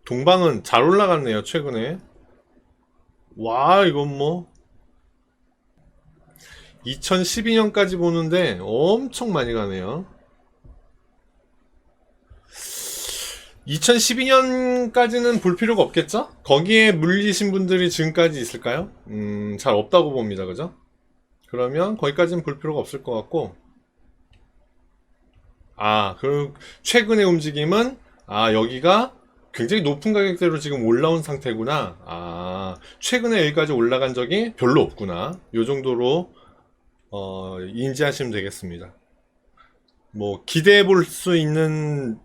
동방은 잘 올라갔네요, 최근에. 와, 이건 뭐, 2012년까지 보는데 엄청 많이 가네요. 2012년까지는 볼 필요가 없겠죠? 거기에 물리신 분들이 지금까지 있을까요? 잘 없다고 봅니다. 그죠? 그러면 거기까지는 볼 필요가 없을 것 같고, 그 최근의 움직임은, 여기가 굉장히 높은 가격대로 지금 올라온 상태구나. 최근에 여기까지 올라간 적이 별로 없구나. 요 정도로, 인지하시면 되겠습니다. 뭐, 기대해 볼 수 있는,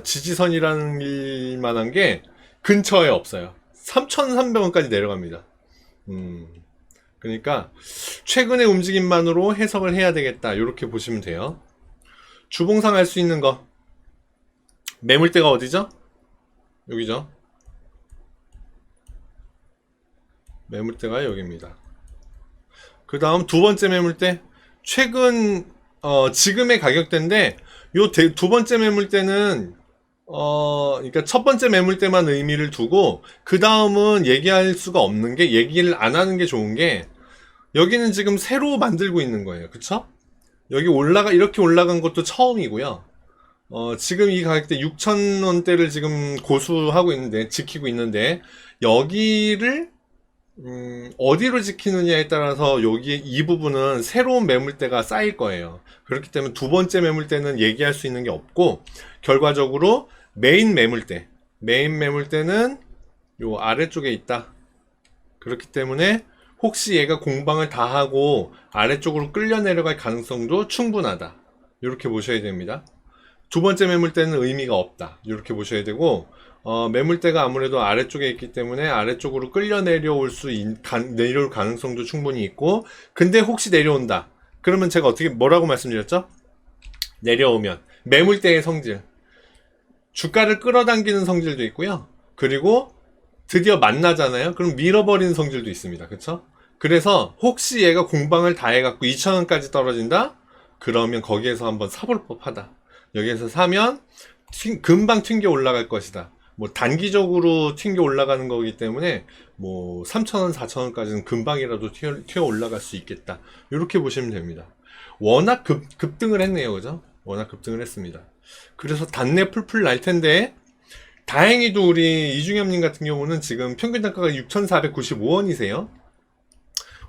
지지선이라는 만한 게 근처에 없어요. 3,300원까지 내려갑니다. 음, 그러니까, 최근의 움직임만으로 해석을 해야 되겠다. 이렇게 보시면 돼요. 주봉상 할 수 있는 거. 매물대가 어디죠? 여기죠. 매물대가 여기입니다. 그 다음 두 번째 매물대. 최근, 지금의 가격대인데, 요 두 번째 매물대는, 그러니까 첫 번째 매물대만 의미를 두고, 그 다음은 얘기할 수가 없는 게, 얘기를 안 하는 게 좋은 게, 여기는 지금 새로 만들고 있는 거예요. 그쵸? 여기 이렇게 올라간 것도 처음이고요. 지금 이 가격대 6,000원대를 지금 고수하고 있는데, 지키고 있는데, 여기를, 어디로 지키느냐에 따라서 여기 이 부분은 새로운 매물대가 쌓일 거예요. 그렇기 때문에 두 번째 매물대는 얘기할 수 있는 게 없고, 결과적으로 메인 매물대는 요 아래쪽에 있다. 그렇기 때문에 혹시 얘가 공방을 다 하고 아래쪽으로 끌려 내려갈 가능성도 충분하다. 이렇게 보셔야 됩니다. 두 번째 매물대는 의미가 없다. 이렇게 보셔야 되고, 매물대가 아무래도 아래쪽에 있기 때문에 아래쪽으로 끌려 내려올 가능성도 충분히 있고, 근데 혹시 내려온다. 그러면 제가 뭐라고 말씀드렸죠? 내려오면 매물대의 성질, 주가를 끌어당기는 성질도 있고요. 그리고 드디어 만나잖아요. 그럼 밀어버리는 성질도 있습니다. 그쵸? 그래서 혹시 얘가 공방을 다 해갖고 2,000원까지 떨어진다? 그러면 거기에서 한번 사볼 법하다. 여기에서 사면 금방 튕겨 올라갈 것이다. 뭐 단기적으로 튕겨 올라가는 거기 때문에 뭐 3,000원, 4,000원까지는 금방이라도 튀어 올라갈 수 있겠다. 이렇게 보시면 됩니다. 워낙 급등을 했네요. 그죠? 워낙 급등을 했습니다. 그래서 단내 풀풀 날 텐데, 다행히도 우리 이중엽님 같은 경우는 지금 평균 단가가 6,495원이세요.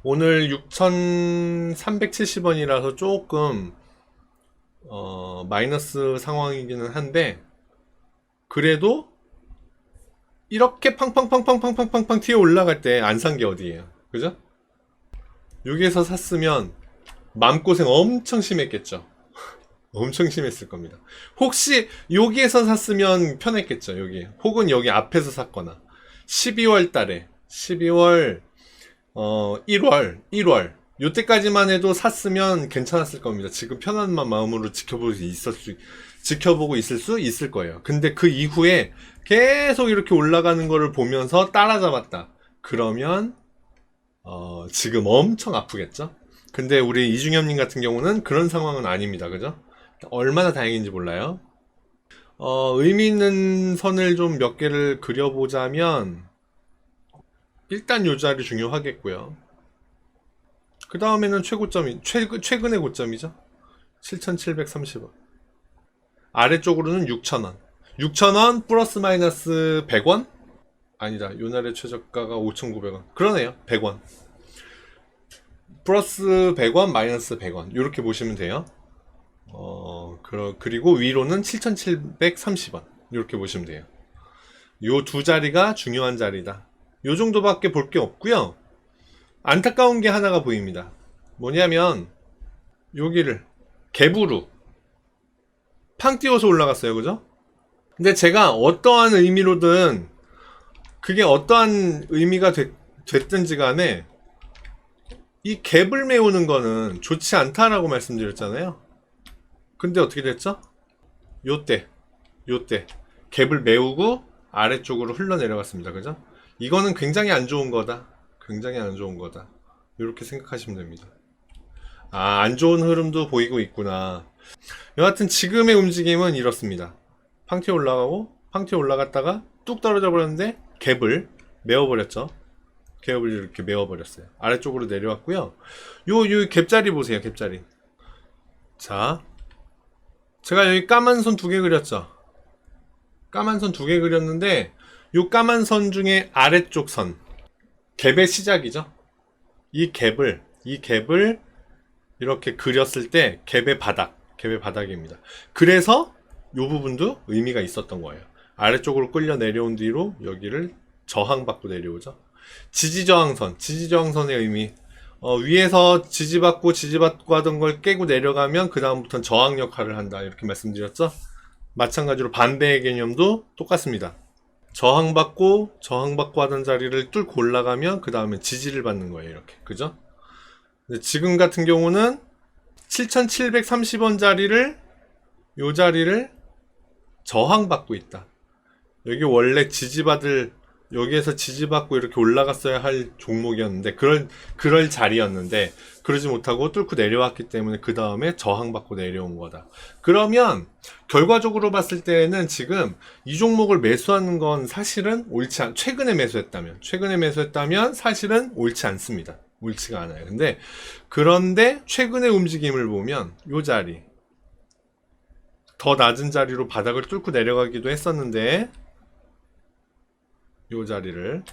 오늘 6,370원이라서 조금 마이너스 상황이기는 한데, 그래도 이렇게 팡팡팡팡팡팡팡팡 튀어 올라갈 때 안 산 게 어디예요? 그죠? 여기에서 샀으면 마음고생 엄청 심했겠죠. 엄청 심했을 겁니다. 혹시 여기에서 샀으면 편했겠죠. 여기 혹은 여기 앞에서 샀거나 12월 달에 12월 1월 요때까지만 해도 샀으면 괜찮았을 겁니다. 지금 편한 마음으로 지켜보고 있을 수 있을 거예요. 근데 그 이후에 계속 이렇게 올라가는 거를 보면서 따라잡았다. 그러면 지금 엄청 아프겠죠? 근데 우리 이중엽님 같은 경우는 그런 상황은 아닙니다. 그죠? 얼마나 다행인지 몰라요. 의미 있는 선을 좀 몇 개를 그려보자면, 일단 요 자리 중요하겠고요. 그 다음에는 최근의 고점이죠. 7,730원. 아래쪽으로는 6,000원. 6,000원 플러스 마이너스 100원? 아니다. 요날의 최저가가 5,900원. 그러네요. 100원. 플러스 100원, 마이너스 100원. 이렇게 보시면 돼요. 그리고 위로는 7,730원. 이렇게 보시면 돼요. 요 두 자리가 중요한 자리다. 요 정도밖에 볼 게 없고요. 안타까운 게 하나가 보입니다. 뭐냐면 여기를 갭으로 팡 띄워서 올라갔어요. 그죠? 근데 제가 어떠한 의미로든 그게 어떠한 의미가 됐든지 간에 이 갭을 메우는 거는 좋지 않다라고 말씀드렸잖아요. 근데 어떻게 됐죠? 요때 갭을 메우고 아래쪽으로 흘러내려갔습니다. 그죠? 이거는 굉장히 안 좋은 거다. 굉장히 안 좋은 거다. 이렇게 생각하시면 됩니다. 안 좋은 흐름도 보이고 있구나. 여하튼 지금의 움직임은 이렇습니다. 팡튀어 올라가고 팡튀어 올라갔다가 뚝 떨어져 버렸는데 갭을 메워버렸죠. 갭을 이렇게 메워버렸어요. 아래쪽으로 내려왔고요. 요 갭자리 보세요. 갭자리. 자, 제가 여기 까만 선 2개 그렸죠. 까만 선 2개 그렸는데 요 까만 선 중에 아래쪽 선 갭의 시작이죠. 이 갭을 이렇게 그렸을 때 갭의 바닥입니다. 그래서 이 부분도 의미가 있었던 거예요. 아래쪽으로 끌려 내려온 뒤로 여기를 저항받고 내려오죠. 지지저항선의 의미. 위에서 지지받고 하던 걸 깨고 내려가면 그 다음부터는 저항 역할을 한다 이렇게 말씀드렸죠. 마찬가지로 반대의 개념도 똑같습니다. 저항받고 하던 자리를 뚫고 올라가면 그 다음에 지지를 받는 거예요. 이렇게 그죠? 지금 같은 경우는 7730원 자리를 요 자리를 저항받고 있다. 여기 원래 여기에서 지지받고 이렇게 올라갔어야 할 종목이었는데 그럴 자리였는데 그러지 못하고 뚫고 내려왔기 때문에 그 다음에 저항받고 내려온 거다. 그러면 결과적으로 봤을 때는 지금 이 종목을 매수하는 건 사실은 최근에 매수했다면 사실은 옳지 않습니다. 옳지가 않아요. 그런데 최근의 움직임을 보면 요 자리 더 낮은 자리로 바닥을 뚫고 내려가기도 했었는데 요 자리를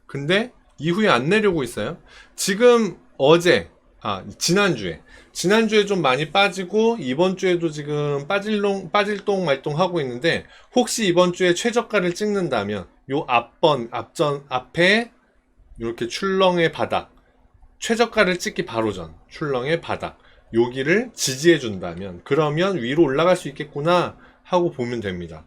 근데 이후에 안 내려오고 있어요. 지금 지난주에 좀 많이 빠지고 이번 주에도 지금 빠질 똥 말똥 하고 있는데 혹시 이번 주에 최저가를 찍는다면 요 앞에 이렇게 출렁의 바닥 최저가를 찍기 바로 전 출렁의 바닥 여기를 지지해 준다면 그러면 위로 올라갈 수 있겠구나 하고 보면 됩니다.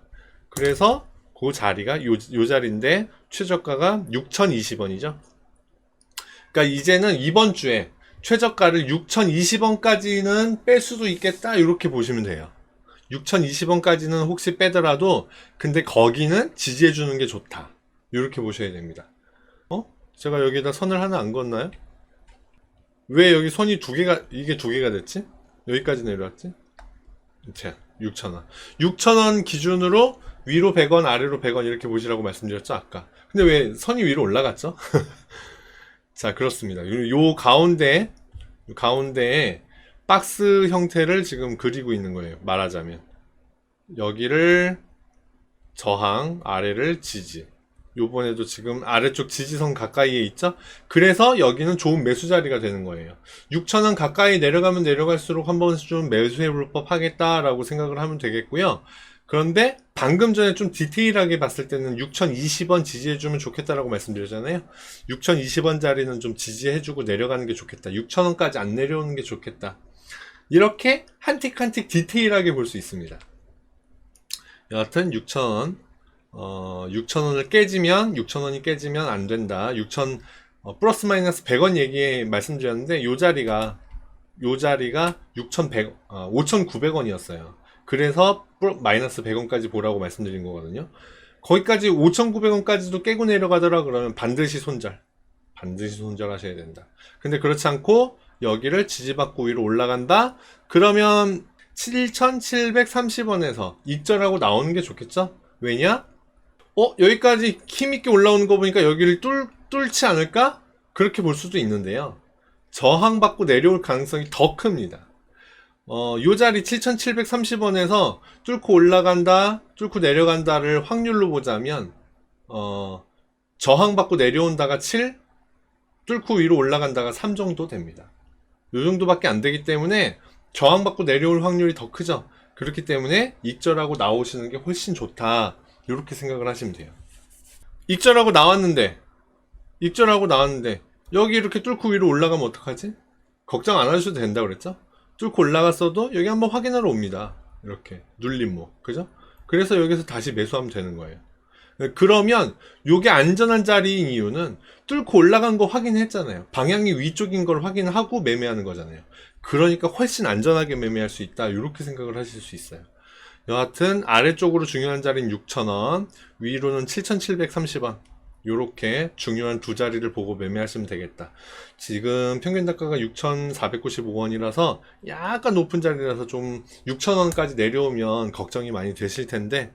그래서 그 자리가 요 자리인데 최저가가 6020원이죠. 그러니까 이제는 이번 주에 최저가를 6020원까지는 뺄 수도 있겠다 이렇게 보시면 돼요. 6020원까지는 혹시 빼더라도 근데 거기는 지지해 주는 게 좋다 이렇게 보셔야 됩니다. 제가 여기다 선을 하나 안 걷나요? 왜 여기 선이 이게 두 개가 됐지? 여기까지 내려왔지? 자, 6,000원. 6,000원 기준으로 위로 100원, 아래로 100원 이렇게 보시라고 말씀드렸죠, 아까. 근데 왜 선이 위로 올라갔죠? 자, 그렇습니다. 요 가운데에 박스 형태를 지금 그리고 있는 거예요. 말하자면. 여기를 저항, 아래를 지지. 요번에도 지금 아래쪽 지지선 가까이에 있죠? 그래서 여기는 좋은 매수 자리가 되는 거예요. 6,000원 가까이 내려가면 내려갈수록 한 번씩 좀 매수해 볼 법 하겠다라고 생각을 하면 되겠고요. 그런데 방금 전에 좀 디테일하게 봤을 때는 6020원 지지해주면 좋겠다라고 말씀드렸잖아요. 6020원 자리는 좀 지지해주고 내려가는 게 좋겠다. 6,000원까지 안 내려오는 게 좋겠다. 이렇게 한 틱 한 틱 디테일하게 볼 수 있습니다. 여하튼 6,000원을 깨지면 6,000원이 깨지면 안 된다. 플러스 마이너스 100원 말씀드렸는데 요 자리가 5,900원이었어요. 그래서 마이너스 100원까지 보라고 말씀드린 거거든요. 거기까지 5,900원까지도 깨고 내려가더라 그러면 반드시 손절하셔야 된다. 근데 그렇지 않고 여기를 지지받고 위로 올라간다? 그러면 7,730원에서 익절하고 나오는 게 좋겠죠? 왜냐? 여기까지 힘있게 올라오는 거 보니까 여기를 뚫지 않을까? 그렇게 볼 수도 있는데요. 저항받고 내려올 가능성이 더 큽니다. 요 자리 7,730원에서 뚫고 올라간다, 뚫고 내려간다를 확률로 보자면, 저항받고 내려온다가 7, 뚫고 위로 올라간다가 3 정도 됩니다. 요 정도밖에 안 되기 때문에 저항받고 내려올 확률이 더 크죠. 그렇기 때문에 익절하고 나오시는 게 훨씬 좋다. 이렇게 생각을 하시면 돼요. 익절하고 나왔는데 여기 이렇게 뚫고 위로 올라가면 어떡하지? 걱정 안 하셔도 된다 그랬죠? 뚫고 올라갔어도 여기 한번 확인하러 옵니다. 이렇게 눌림목, 그죠? 그래서 여기서 다시 매수하면 되는 거예요. 그러면 요게 안전한 자리인 이유는 뚫고 올라간 거 확인했잖아요. 방향이 위쪽인 걸 확인하고 매매하는 거잖아요. 그러니까 훨씬 안전하게 매매할 수 있다. 이렇게 생각을 하실 수 있어요. 여하튼 아래쪽으로 중요한 자리는 6,000원, 위로는 7,730원. 요렇게 중요한 두 자리를 보고 매매하시면 되겠다. 지금 평균 단가가 6,495원이라서 약간 높은 자리라서 좀 6,000원까지 내려오면 걱정이 많이 되실 텐데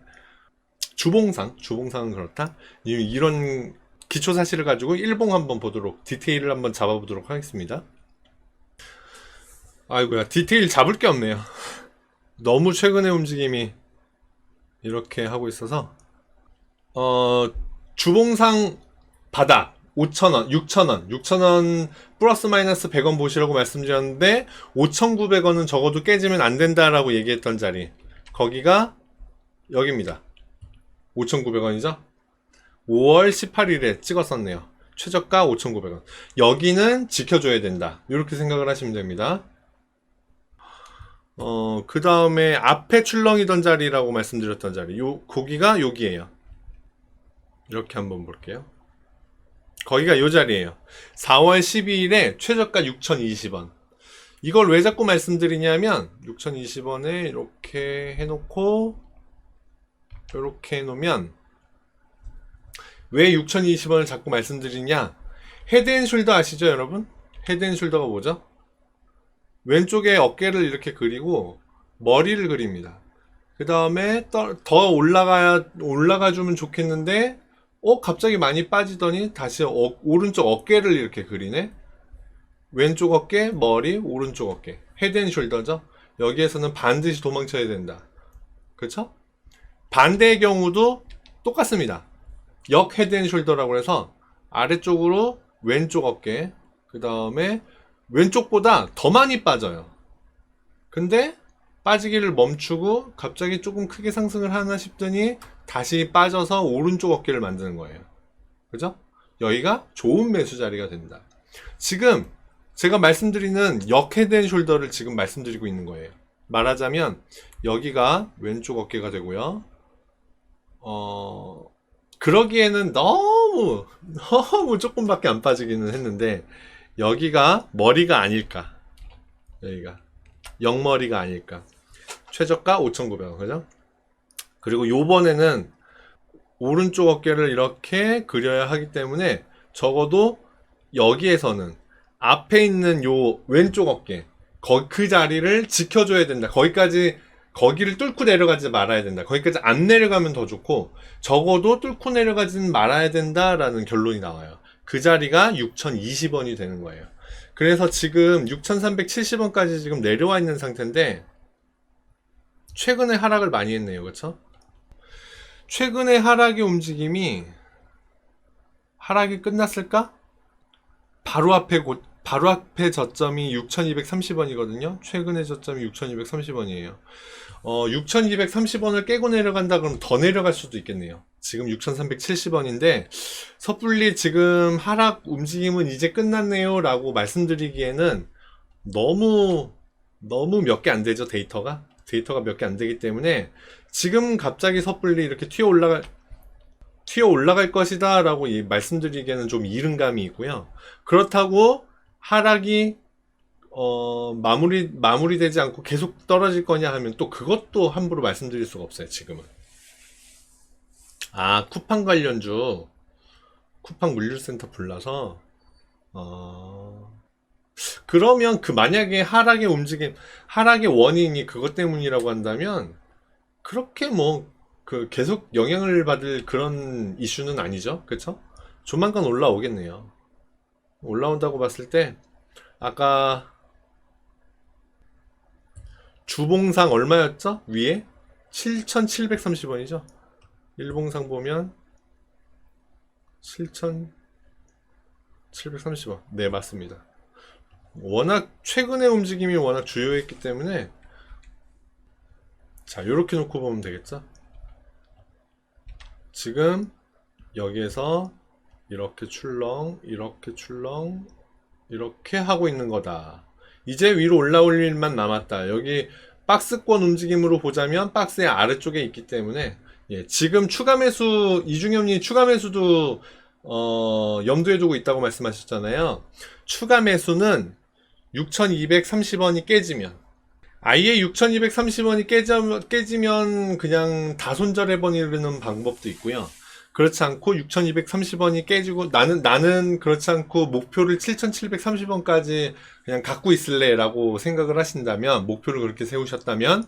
주봉상은 그렇다. 이런 기초 사실을 가지고 일봉 한번 보도록, 디테일을 한번 잡아보도록 하겠습니다. 아이고야, 디테일 잡을 게 없네요. 너무 최근의 움직임이 이렇게 하고 있어서, 주봉상 바닥 5,000원, 6,000원 플러스 마이너스 100원 보시라고 말씀드렸는데 5,900원은 적어도 깨지면 안 된다라고 얘기했던 자리, 거기가 여기입니다. 5,900원이죠. 5월 18일에 찍었었네요. 최저가 5,900원. 여기는 지켜줘야 된다, 이렇게 생각을 하시면 됩니다. 그 다음에 앞에 출렁이던 자리라고 말씀드렸던 자리, 거기가 여기에요. 이렇게 한번 볼게요. 거기가 요 자리에요. 4월 12일에 최저가 6,020원. 이걸 왜 자꾸 말씀드리냐면 6,020원에 이렇게 해놓고 이렇게 해놓으면 왜 6,020원을 자꾸 말씀드리냐, 헤드앤숄더 아시죠 여러분? 헤드앤숄더가 뭐죠? 왼쪽에 어깨를 이렇게 그리고 머리를 그립니다. 그 다음에 더 올라가주면 좋겠는데 갑자기 많이 빠지더니 다시 오른쪽 어깨를 이렇게 그리네. 왼쪽 어깨, 머리, 오른쪽 어깨. 헤드앤숄더죠. 여기에서는 반드시 도망쳐야 된다. 그쵸? 반대의 경우도 똑같습니다. 역 헤드앤숄더라고 해서 아래쪽으로 왼쪽 어깨, 그 다음에 왼쪽보다 더 많이 빠져요. 근데 빠지기를 멈추고 갑자기 조금 크게 상승을 하나 싶더니 다시 빠져서 오른쪽 어깨를 만드는 거예요. 그죠? 여기가 좋은 매수 자리가 된다. 지금 제가 말씀드리는 역 헤드앤숄더를 지금 말씀드리고 있는 거예요. 말하자면 여기가 왼쪽 어깨가 되고요. 그러기에는 너무 조금밖에 안 빠지기는 했는데 여기가 머리가 아닐까. 여기가 역머리가 아닐까. 최저가 5,900원, 그죠? 그리고 요번에는 오른쪽 어깨를 이렇게 그려야 하기 때문에 적어도 여기에서는 앞에 있는 요 왼쪽 어깨, 그 자리를 지켜줘야 된다. 거기를 뚫고 내려가지 말아야 된다. 거기까지 안 내려가면 더 좋고 적어도 뚫고 내려가지는 말아야 된다라는 결론이 나와요. 그 자리가 6,020원이 되는 거예요. 그래서 지금 6,370원까지 지금 내려와 있는 상태인데 최근에 하락을 많이 했네요. 그쵸? 최근에 하락의 움직임이, 하락이 끝났을까? 바로 앞에 저점이 6,230원이거든요. 최근의 저점이 6,230원이에요. 6,230원을 깨고 내려간다 그러면 더 내려갈 수도 있겠네요. 지금 6,370원인데 섣불리 지금 하락 움직임은 이제 끝났네요 라고 말씀드리기에는 너무 몇 개 안 되죠. 데이터가 몇 개 안 되기 때문에 지금 갑자기 섣불리 이렇게 튀어 올라갈 것이다 라고 말씀드리기에는 좀 이른감이 있고요. 그렇다고 하락이 마무리되지 않고 계속 떨어질 거냐 하면 또 그것도 함부로 말씀드릴 수가 없어요. 지금은 쿠팡 관련주, 쿠팡 물류센터 불나서 그러면 만약에 하락의 움직임, 하락의 원인이 그것 때문이라고 한다면 그렇게 계속 영향을 받을 그런 이슈는 아니죠. 그쵸? 조만간 올라오겠네요. 올라온다고 봤을 때 아까 주봉상 얼마였죠? 위에 7,730원이죠. 일봉상 보면 7,730원. 네, 맞습니다. 워낙 최근의 움직임이 워낙 주요했기 때문에 자, 요렇게 놓고 보면 되겠죠. 지금 여기에서 이렇게 출렁 이렇게 하고 있는 거다. 이제 위로 올라올 일만 남았다. 여기 박스권 움직임으로 보자면 박스의 아래쪽에 있기 때문에 지금 추가 매수, 이중엽님 추가 매수도 염두에 두고 있다고 말씀하셨잖아요. 추가 매수는 6,230원이 깨지면, 아예 6,230원이 깨지면 그냥 다 손절해버리는 방법도 있고요. 그렇지 않고 6,230원이 깨지고 나는 그렇지 않고 목표를 7,730원까지 그냥 갖고 있을래 라고 생각을 하신다면, 목표를 그렇게 세우셨다면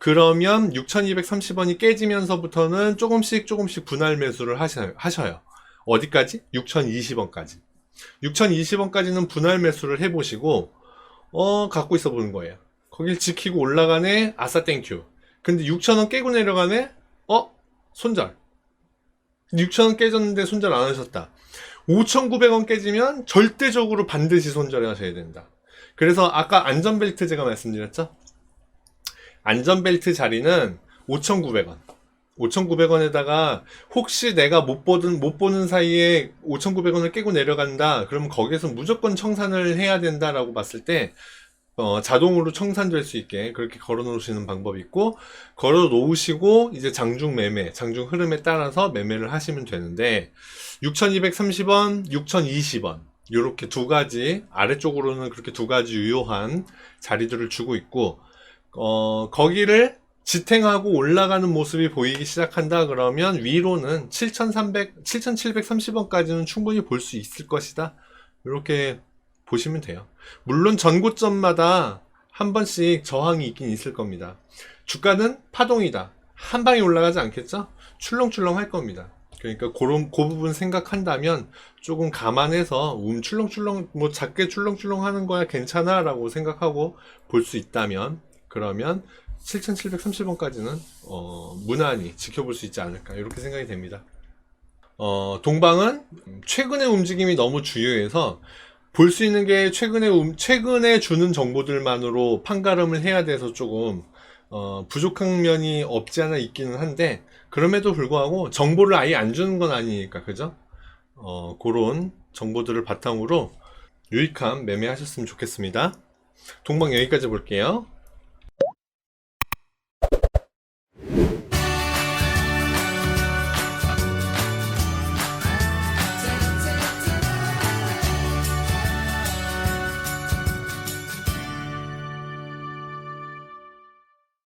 그러면 6230원이 깨지면서부터는 조금씩 분할 매수를 하셔요. 어디까지? 6020원까지. 6020원까지는 분할 매수를 해보시고 갖고 있어 보는 거예요. 거길 지키고 올라가네. 아싸 땡큐. 근데 6000원 깨고 내려가네. 손절. 6000원 깨졌는데 손절 안 하셨다. 5900원 깨지면 절대적으로 반드시 손절을 하셔야 된다. 그래서 아까 안전벨트 제가 말씀드렸죠? 안전벨트 자리는 5,900원. 5,900원에다가 혹시 내가 못 보는 사이에 5,900원을 깨고 내려간다. 그러면 거기에서 무조건 청산을 해야 된다라고 봤을 때 자동으로 청산될 수 있게 그렇게 걸어 놓으시는 방법이 있고, 걸어 놓으시고 이제 장중 매매, 장중 흐름에 따라서 매매를 하시면 되는데 6,230원, 6,020원 이렇게 두 가지, 아래쪽으로는 그렇게 두 가지 유효한 자리들을 주고 있고, 거기를 지탱하고 올라가는 모습이 보이기 시작한다 그러면 위로는 7,730원까지는 충분히 볼 수 있을 것이다. 이렇게 보시면 돼요. 물론 전고점마다 한 번씩 저항이 있긴 있을 겁니다. 주가는 파동이다. 한 방에 올라가지 않겠죠? 출렁출렁 할 겁니다. 그러니까 그 부분 생각한다면 조금 감안해서 출렁출렁 뭐 작게 출렁출렁 하는 거야 괜찮아 라고 생각하고 볼 수 있다면, 그러면 7,730원까지는 무난히 지켜볼 수 있지 않을까 이렇게 생각이 됩니다. 동방은 최근의 움직임이 너무 주요해서 볼 수 있는 게 최근에 주는 정보들만으로 판가름을 해야 돼서 조금 부족한 면이 없지 않아 있기는 한데, 그럼에도 불구하고 정보를 아예 안 주는 건 아니니까, 그죠? 그런 정보들을 바탕으로 유익한 매매하셨으면 좋겠습니다. 동방 여기까지 볼게요.